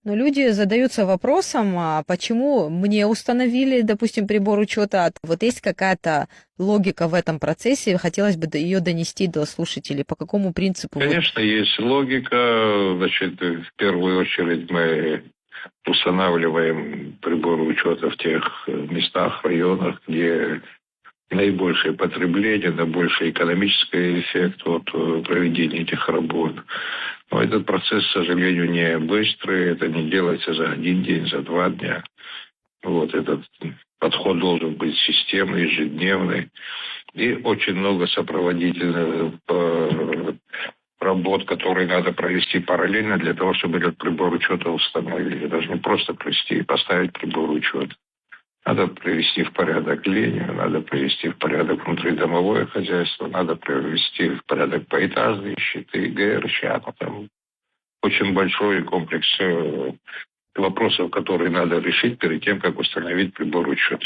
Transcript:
Но люди задаются вопросом, а почему мне установили, допустим, прибор учета, а вот есть какая-то логика в этом процессе, хотелось бы ее донести до слушателей, по какому принципу вот. Конечно, есть логика. Значит, в первую очередь мы устанавливаем приборы учета в тех местах, районах, где наибольшее потребление, наибольший экономический эффект от проведения этих работ. Но этот процесс, к сожалению, не быстрый, это не делается за один день, за 2 дня. Вот этот подход должен быть системный, ежедневный. И очень много сопроводительных работ, которые надо провести параллельно для того, чтобы этот прибор учета установили. Даже не просто провести и поставить прибор учета. Надо привести в порядок линию, надо привести в порядок внутридомовое хозяйство, надо привести в порядок поэтажные счеты, ГРЧ. Там очень большой комплекс вопросов, которые надо решить перед тем, как установить прибор учета.